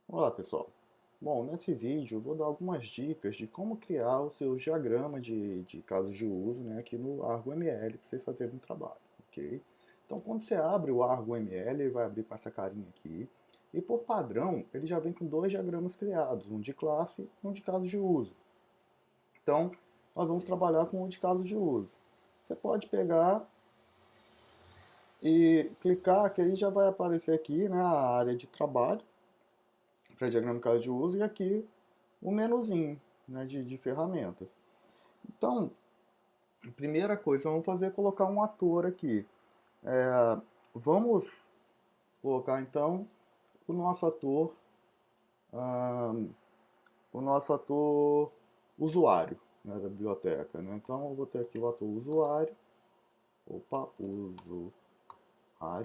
Olá pessoal, bom, nesse vídeo eu vou dar algumas dicas de como criar o seu diagrama de casos de uso, né, aqui no ArgoML para vocês fazerem um trabalho, ok? Então quando você abre o ArgoML, ele vai abrir com essa carinha aqui, e por padrão ele já vem com dois diagramas criados, um de classe e um de caso de uso. Então nós vamos trabalhar com o de caso de uso. Você pode pegar e clicar, que aí já vai aparecer aqui, né, a área de trabalho, para diagrama de caso de uso, e aqui o menuzinho, né, de ferramentas. Então, a primeira coisa que vamos fazer é colocar um ator aqui. Vamos colocar então o nosso ator, ah, o nosso ator usuário, né, da biblioteca. Né? Então eu vou ter aqui o ator usuário. Opa, usuário.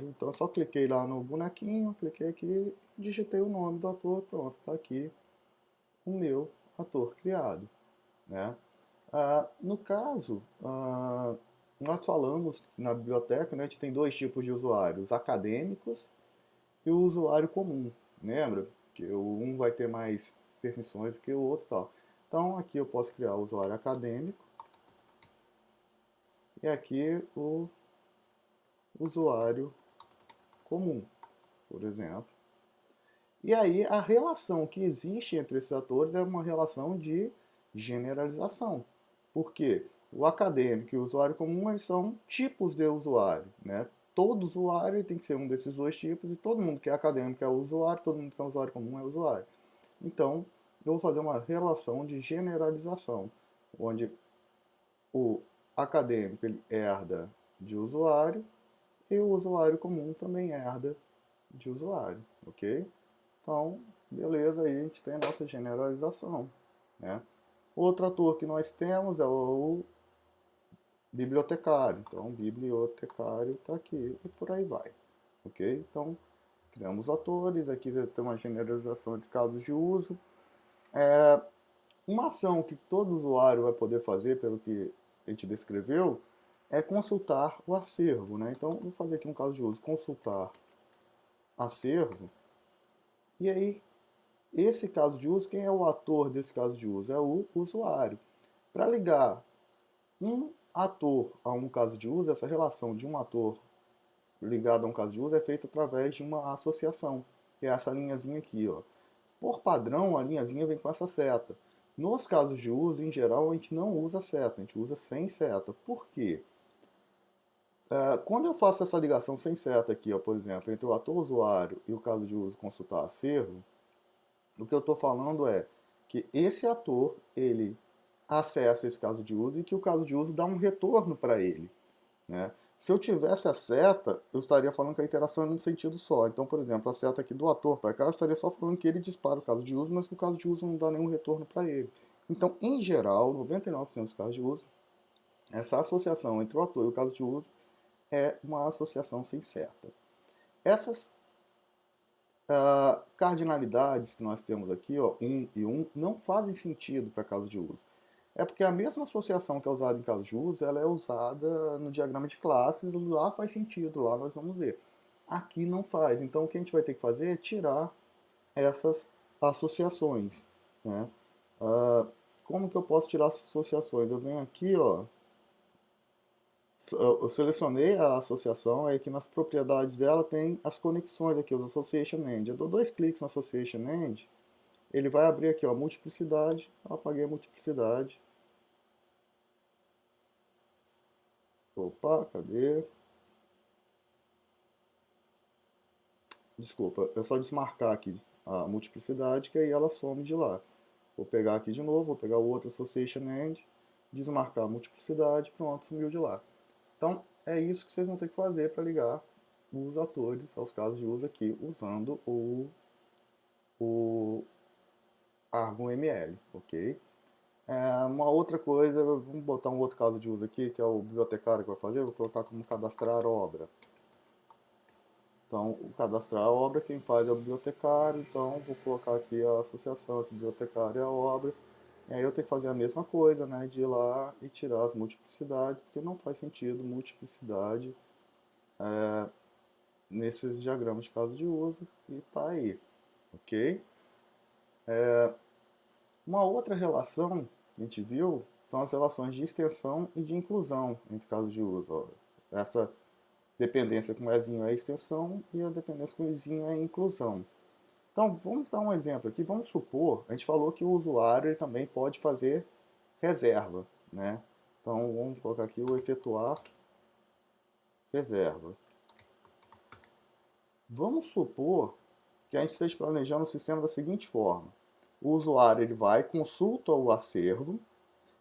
Então eu só cliquei lá no bonequinho, cliquei aqui, digitei o nome do ator, pronto, está aqui o meu ator criado. Né? No caso, nós falamos na biblioteca, né, a gente tem dois tipos de usuários, acadêmicos e o usuário comum. Lembra? Que um vai ter mais permissões que o outro tal. Então aqui eu posso criar o usuário acadêmico e aqui o usuário comum, por exemplo. E aí a relação que existe entre esses atores é uma relação de generalização. Por quê? O acadêmico e o usuário comum eles são tipos de usuário. Né? Todo usuário tem que ser um desses dois tipos e todo mundo que é acadêmico é usuário, todo mundo que é usuário comum é usuário. Então, eu vou fazer uma relação de generalização, onde o acadêmico ele herda de usuário e o usuário comum também herda de usuário, ok? Então, beleza, aí a gente tem a nossa generalização. Né? Outro ator que nós temos é o bibliotecário. Então, o bibliotecário está aqui e por aí vai. Ok? Então, criamos atores, aqui tem uma generalização de casos de uso. Uma ação que todo usuário vai poder fazer, pelo que a gente descreveu, é consultar o acervo. Né? Então, vou fazer aqui um caso de uso, consultar acervo, e aí esse caso de uso, quem é o ator desse caso de uso? É o usuário. Para ligar um ator a um caso de uso, essa relação de um ator ligado a um caso de uso é feita através de uma associação, que é essa linhazinha aqui. Ó. Por padrão, a linhazinha vem com essa seta. Nos casos de uso, em geral, a gente não usa seta, a gente usa sem seta. Por quê? Quando eu faço essa ligação sem seta aqui, ó, por exemplo, entre o ator usuário e o caso de uso consultar acervo, o que eu estou falando é que esse ator, ele acessa esse caso de uso e que o caso de uso dá um retorno para ele. Né? Se eu tivesse a seta, eu estaria falando que a interação é num sentido só. Então, por exemplo, a seta aqui do ator para cá, eu estaria só falando que ele dispara o caso de uso, mas que o caso de uso não dá nenhum retorno para ele. Então, em geral, 99% dos casos de uso, essa associação entre o ator e o caso de uso é uma associação sem seta. Essas cardinalidades que nós temos aqui, ó, 1 e 1, não fazem sentido para caso de uso. É porque a mesma associação que é usada em caso de uso, ela é usada no diagrama de classes, lá faz sentido, lá nós vamos ver. Aqui não faz, então o que a gente vai ter que fazer é tirar essas associações. Né? Como que eu posso tirar essas associações? Eu venho aqui, ó, eu selecionei a associação, aí aqui nas propriedades dela tem as conexões aqui, os Association End. Eu dou dois cliques no Association End, ele vai abrir aqui, ó, multiplicidade. Eu apaguei a multiplicidade. Opa, cadê? Desculpa, é só desmarcar aqui a multiplicidade, que aí ela some de lá. Vou pegar aqui de novo, vou pegar o outro Association End, desmarcar a multiplicidade, pronto, sumiu de lá. Então, é isso que vocês vão ter que fazer para ligar os atores aos casos de uso aqui, usando o ArgoML, ok? Uma outra coisa, vamos botar um outro caso de uso aqui, que é o bibliotecário que vai fazer, eu vou colocar como cadastrar obra. Então, o cadastrar a obra, quem faz é o bibliotecário, então vou colocar aqui a associação entre o bibliotecário e a obra. E aí eu tenho que fazer a mesma coisa, né, de ir lá e tirar as multiplicidades, porque não faz sentido multiplicidade nesses diagramas de caso de uso, e tá aí, ok? Uma outra relação que a gente viu são as relações de extensão e de inclusão entre casos de uso. Ó. Essa dependência com ezinho é extensão e a dependência com ezinho é inclusão. Então, vamos dar um exemplo aqui. Vamos supor, a gente falou que o usuário ele também pode fazer reserva, né? Então, vamos colocar aqui o efetuar reserva. Vamos supor que a gente esteja planejando o sistema da seguinte forma. O usuário ele vai, consulta o acervo,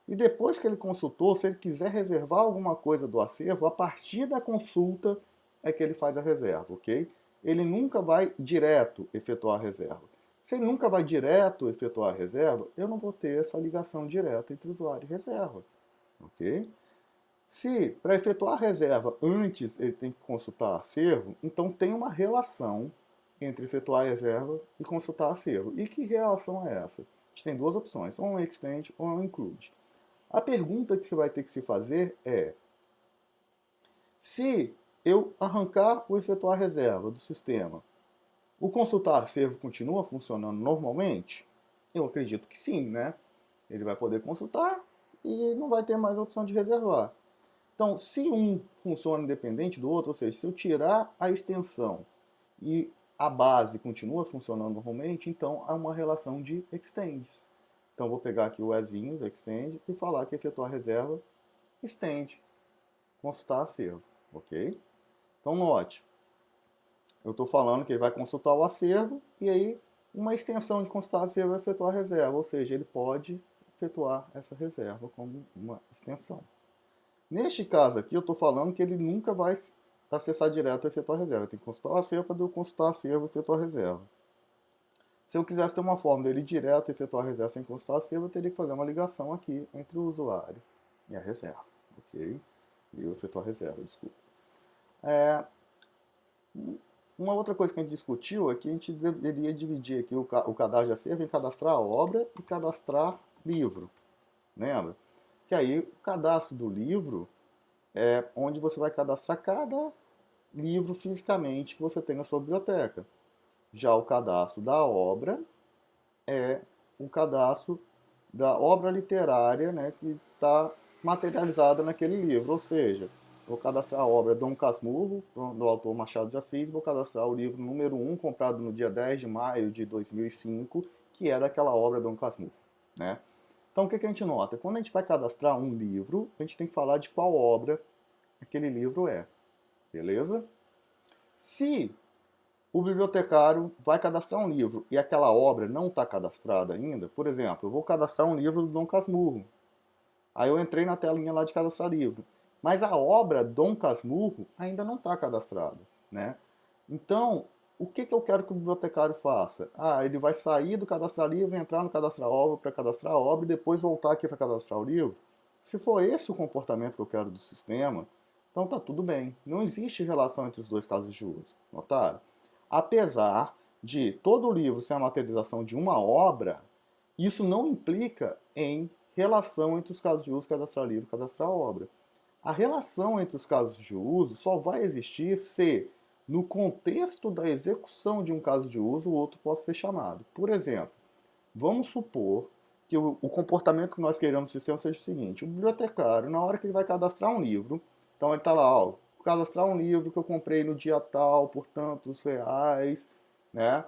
e depois que ele consultou, se ele quiser reservar alguma coisa do acervo, a partir da consulta é que ele faz a reserva, ok? Ele nunca vai direto efetuar a reserva. Se ele nunca vai direto efetuar a reserva, eu não vou ter essa ligação direta entre usuário e reserva, ok? Se para efetuar a reserva antes ele tem que consultar acervo, então tem uma relação entre efetuar a reserva e consultar acervo. E que relação é essa? A gente tem duas opções, ou um extend ou um include. A pergunta que você vai ter que se fazer é: se eu arrancar o efetuar reserva do sistema, o consultar acervo continua funcionando normalmente? Eu acredito que sim, né? Ele vai poder consultar e não vai ter mais a opção de reservar. Então, se um funciona independente do outro, ou seja, se eu tirar a extensão e a base continua funcionando normalmente, então há uma relação de extends. Então, vou pegar aqui o ezinho do extend e falar que efetuar reserva extend, consultar acervo, ok? Então, note, eu estou falando que ele vai consultar o acervo e aí uma extensão de consultar acervo vai efetuar a reserva, ou seja, ele pode efetuar essa reserva como uma extensão. Neste caso aqui, eu estou falando que ele nunca vai acessar direto e efetuar a reserva. Tem que consultar o acervo para eu consultar o acervo e efetuar a reserva. Se eu quisesse ter uma forma dele direto efetuar a reserva sem consultar o acervo, eu teria que fazer uma ligação aqui entre o usuário e a reserva. Ok? E eu efetuar a reserva, desculpa. Uma outra coisa que a gente discutiu é que a gente deveria dividir aqui o cadastro de acervo em cadastrar obra e cadastrar livro. Lembra? Que aí o cadastro do livro é onde você vai cadastrar cada livro fisicamente que você tem na sua biblioteca. Já o cadastro da obra é o cadastro da obra literária, né, que está materializada naquele livro. Ou seja, vou cadastrar a obra Dom Casmurro, do autor Machado de Assis, vou cadastrar o livro número 1, comprado no dia 10 de maio de 2005, que é daquela obra Dom Casmurro, né? Então, o que a gente nota? Quando a gente vai cadastrar um livro, a gente tem que falar de qual obra aquele livro é, beleza? Se o bibliotecário vai cadastrar um livro e aquela obra não está cadastrada ainda, por exemplo, eu vou cadastrar um livro do Dom Casmurro. Aí eu entrei na telinha lá de cadastrar livro. Mas a obra Dom Casmurro ainda não está cadastrada, né? Então, o que eu quero que o bibliotecário faça? Ah, ele vai sair do cadastrar livro, entrar no cadastrar obra para cadastrar a obra e depois voltar aqui para cadastrar o livro? Se for esse o comportamento que eu quero do sistema, então tá tudo bem. Não existe relação entre os dois casos de uso. Notaram? Apesar de todo o livro ser a materialização de uma obra, isso não implica em relação entre os casos de uso cadastrar livro e cadastrar obra. A relação entre os casos de uso só vai existir se, no contexto da execução de um caso de uso, o outro possa ser chamado. Por exemplo, vamos supor que o comportamento que nós queremos no sistema seja o seguinte: o bibliotecário, na hora que ele vai cadastrar um livro, então ele está lá, ó, cadastrar um livro que eu comprei no dia tal, por tantos reais, né?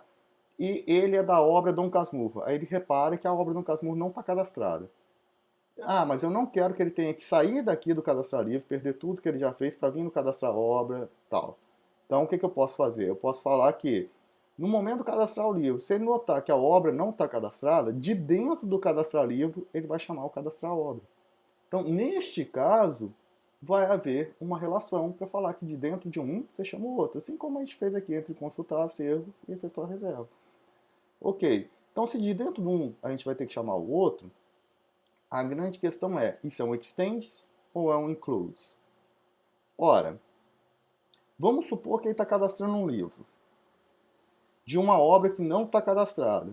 E ele é da obra Dom Casmurro. Aí ele repara que a obra Dom Casmurro não está cadastrada. Ah, mas eu não quero que ele tenha que sair daqui do cadastrar livro, perder tudo que ele já fez para vir no cadastrar obra, tal. Então, o que eu posso fazer? Eu posso falar que, no momento do cadastrar o livro, se ele notar que a obra não está cadastrada, de dentro do cadastrar livro, ele vai chamar o cadastrar obra. Então, neste caso, vai haver uma relação para falar que de dentro de um, você chama o outro. Assim como a gente fez aqui entre consultar acervo e efetuar reserva. Ok, então se de dentro de um a gente vai ter que chamar o outro, a grande questão é, isso é um extends ou é um includes? Ora, vamos supor que ele está cadastrando um livro de uma obra que não está cadastrada.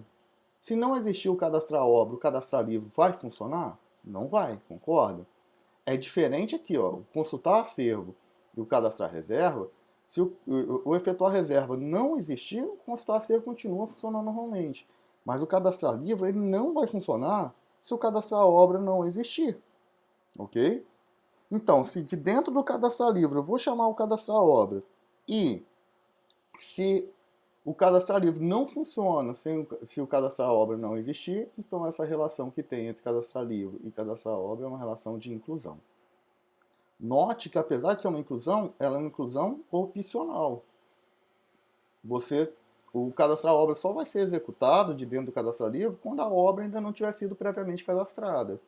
Se não existir o cadastrar obra, o cadastrar livro, vai funcionar? Não vai, concorda? É diferente aqui, ó, o consultar acervo e o cadastrar reserva. Se o efetuar reserva não existir, o consultar acervo continua funcionando normalmente. Mas o cadastrar livro ele não vai funcionar se o cadastrar obra não existir, ok? Então, se de dentro do cadastrar livro eu vou chamar o cadastrar obra e se o cadastrar livro não funciona se o cadastrar obra não existir, então essa relação que tem entre cadastrar livro e cadastrar obra é uma relação de inclusão. Note que apesar de ser uma inclusão, ela é uma inclusão opcional. O cadastrar obra só vai ser executado de dentro do cadastrar livro quando a obra ainda não tiver sido previamente cadastrada,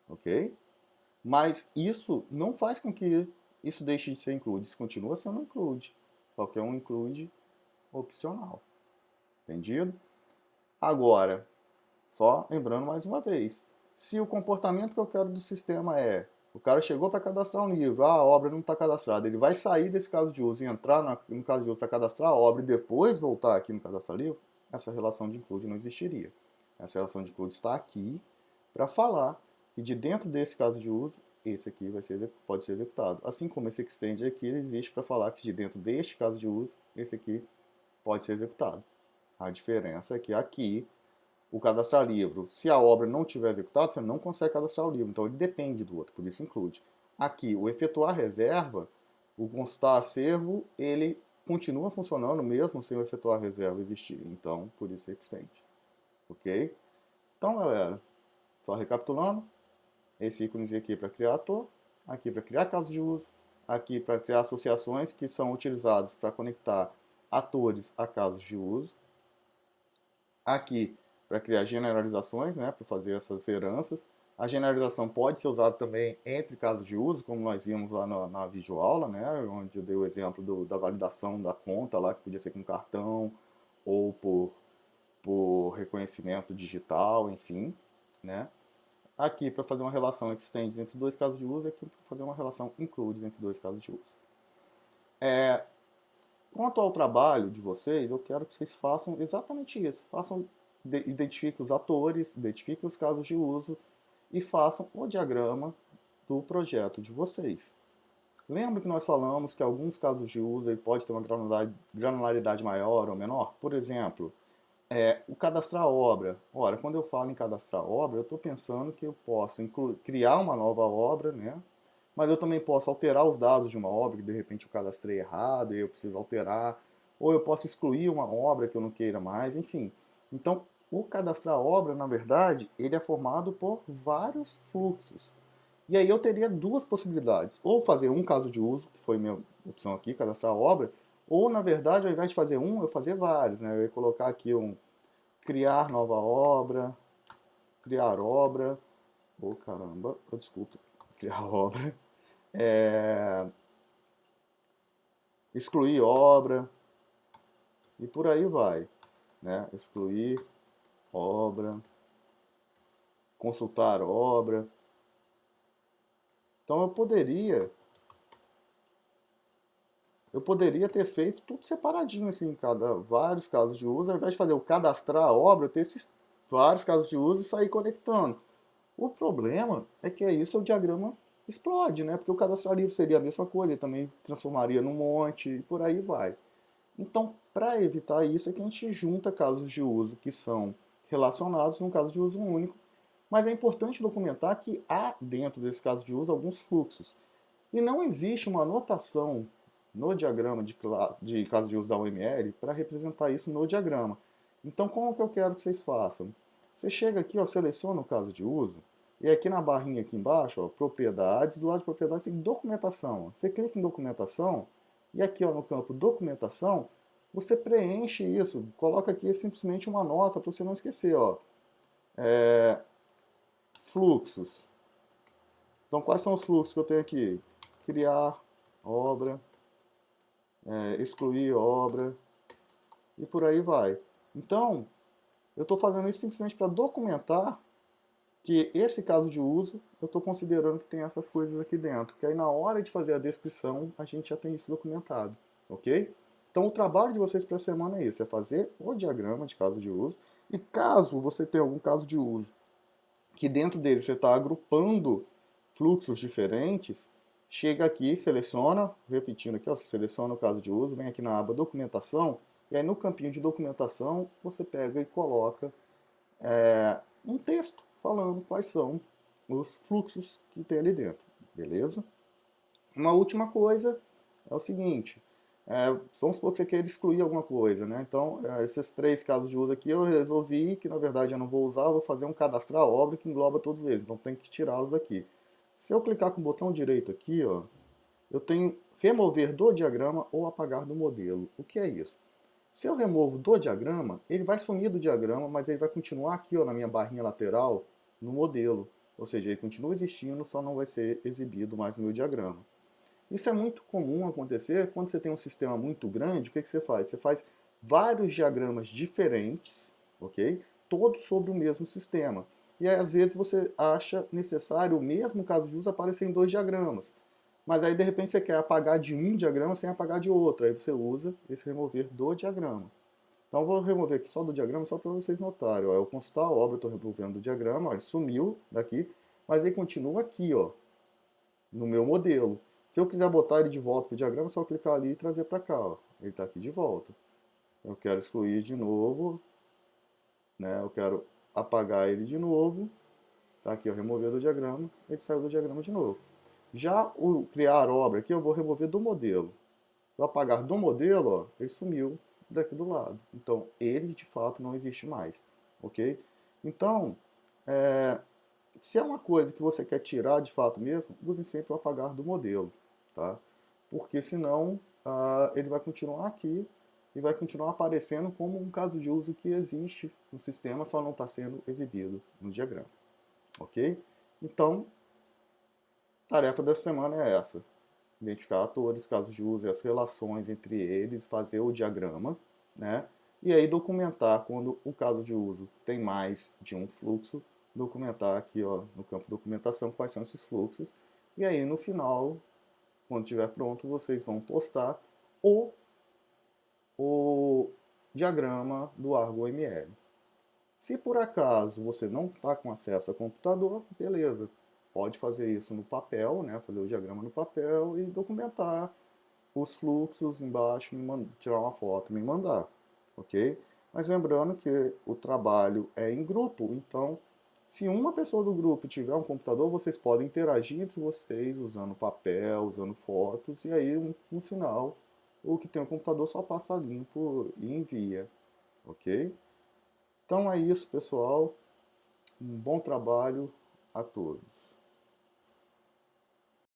ok? Mas isso não faz com que isso deixe de ser include, isso continua sendo include, só que é um include opcional, entendido? Agora, só lembrando mais uma vez, se o comportamento que eu quero do sistema é o cara chegou para cadastrar um livro, a obra não está cadastrada, ele vai sair desse caso de uso e entrar no caso de uso para cadastrar a obra e depois voltar aqui no cadastrar livro, essa relação de include não existiria. Essa relação de include está aqui para falar que de dentro desse caso de uso, esse aqui pode ser executado. Assim como esse extend aqui existe para falar que de dentro deste caso de uso, esse aqui pode ser executado. A diferença é que aqui o cadastrar livro, se a obra não tiver executado, você não consegue cadastrar o livro, então ele depende do outro, por isso include. Aqui, o efetuar reserva, o consultar acervo, ele continua funcionando mesmo sem o efetuar reserva existir, então por isso é extend, ok? Então, galera, só recapitulando, esse íconezinho aqui para criar ator, aqui para criar casos de uso, aqui para criar associações que são utilizadas para conectar atores a casos de uso, aqui para criar generalizações, né, para fazer essas heranças. A generalização pode ser usada também entre casos de uso, como nós vimos lá na videoaula, né, onde eu dei o exemplo da validação da conta, lá, que podia ser com cartão ou por reconhecimento digital, enfim. Né. Aqui para fazer uma relação extends entre dois casos de uso, aqui para fazer uma relação includes entre dois casos de uso. Quanto ao trabalho de vocês, eu quero que vocês façam exatamente isso. Identifiquem os atores, identifiquem os casos de uso e façam o diagrama do projeto de vocês. Lembra que nós falamos que alguns casos de uso ele pode ter uma granularidade maior ou menor? Por exemplo, o cadastrar obra. Ora, quando eu falo em cadastrar obra, eu estou pensando que eu posso criar uma nova obra, né? Mas eu também posso alterar os dados de uma obra que de repente eu cadastrei errado e eu preciso alterar, ou eu posso excluir uma obra que eu não queira mais, enfim. Então, o cadastrar obra, na verdade, ele é formado por vários fluxos. E aí eu teria duas possibilidades, ou fazer um caso de uso, que foi minha opção aqui, cadastrar obra, ou na verdade, ao invés de fazer um, eu fazer vários, né? Eu ia colocar aqui criar nova obra, criar obra, caramba, desculpa, criar obra, excluir obra e por aí vai, né? Excluir obra, consultar obra. Então eu poderia ter feito tudo separadinho assim, vários casos de uso, ao invés de fazer o cadastrar a obra, eu ter esses vários casos de uso e sair conectando. O problema é que isso o diagrama explode, né? Porque o cadastrar livre seria a mesma coisa, ele também transformaria num monte e por aí vai. Então, para evitar isso, é que a gente junta casos de uso que são relacionados num caso de uso único, mas é importante documentar que há dentro desse caso de uso alguns fluxos. E não existe uma anotação no diagrama de caso de uso da UML para representar isso no diagrama. Então, como que eu quero que vocês façam? Você chega aqui, ó, seleciona o caso de uso, e aqui na barrinha aqui embaixo, ó, propriedades, do lado de propriedades tem documentação. Você clica em documentação, e aqui ó, no campo documentação, você preenche isso, coloca aqui simplesmente uma nota para você não esquecer. Ó. Fluxos. Então quais são os fluxos que eu tenho aqui? Criar obra, excluir obra e por aí vai. Então, eu estou fazendo isso simplesmente para documentar que esse caso de uso, eu estou considerando que tem essas coisas aqui dentro. Que aí na hora de fazer a descrição, a gente já tem isso documentado, ok? Então o trabalho de vocês para a semana é isso, é fazer o diagrama de caso de uso. E caso você tenha algum caso de uso, que dentro dele você está agrupando fluxos diferentes, chega aqui, seleciona, repetindo aqui, ó, você seleciona o caso de uso, vem aqui na aba documentação, e aí no campinho de documentação, você pega e coloca um texto falando quais são os fluxos que tem ali dentro, beleza? Uma última coisa é o seguinte, vamos supor que você queira excluir alguma coisa, né? Então, esses 3 casos de uso aqui eu resolvi que, na verdade, eu não vou usar, eu vou fazer um cadastrar obra que engloba todos eles, então tem que tirá-los daqui. Se eu clicar com o botão direito aqui, ó, eu tenho remover do diagrama ou apagar do modelo. O que é isso? Se eu removo do diagrama, ele vai sumir do diagrama, mas ele vai continuar aqui ó, na minha barrinha lateral no modelo. Ou seja, ele continua existindo, só não vai ser exibido mais no meu diagrama. Isso é muito comum acontecer quando você tem um sistema muito grande. O que você faz? Você faz vários diagramas diferentes, ok? Todos sobre o mesmo sistema. E aí, às vezes você acha necessário o mesmo caso de uso aparecer em 2 diagramas. Mas aí de repente você quer apagar de um diagrama sem apagar de outro. Aí você usa esse remover do diagrama. Então eu vou remover aqui só do diagrama, só para vocês notarem. Ó, eu consultar a obra, eu estou removendo do diagrama, ó, ele sumiu daqui, mas ele continua aqui, ó, no meu modelo. Se eu quiser botar ele de volta para o diagrama, é só clicar ali e trazer para cá. Ó. Ele está aqui de volta. Eu quero excluir de novo, né? Eu quero apagar ele de novo. Tá aqui, ó, remover do diagrama, ele saiu do diagrama de novo. Já o criar obra aqui, eu vou remover do modelo. Se eu apagar do modelo, ó, ele sumiu daqui do lado. Então, ele de fato não existe mais. Ok? Então, se é uma coisa que você quer tirar de fato mesmo, use sempre o apagar do modelo, tá? Porque senão ele vai continuar aqui e vai continuar aparecendo como um caso de uso que existe no sistema, só não está sendo exibido no diagrama, ok? Então, a tarefa dessa semana é essa: identificar atores, casos de uso e as relações entre eles, fazer o diagrama, né? E aí documentar quando o caso de uso tem mais de um fluxo, documentar aqui ó, no campo documentação quais são esses fluxos. E aí no final, quando estiver pronto, vocês vão postar o, o diagrama do ArgoML. Se por acaso você não está com acesso a computador, beleza, pode fazer isso no papel, né? Fazer o diagrama no papel e documentar os fluxos embaixo, tirar uma foto e me mandar, ok? Mas lembrando que o trabalho é em grupo, então se uma pessoa do grupo tiver um computador, vocês podem interagir entre vocês usando papel, usando fotos, e aí no final o que tem um computador só passa limpo e envia, ok? Então é isso, pessoal. Um bom trabalho a todos.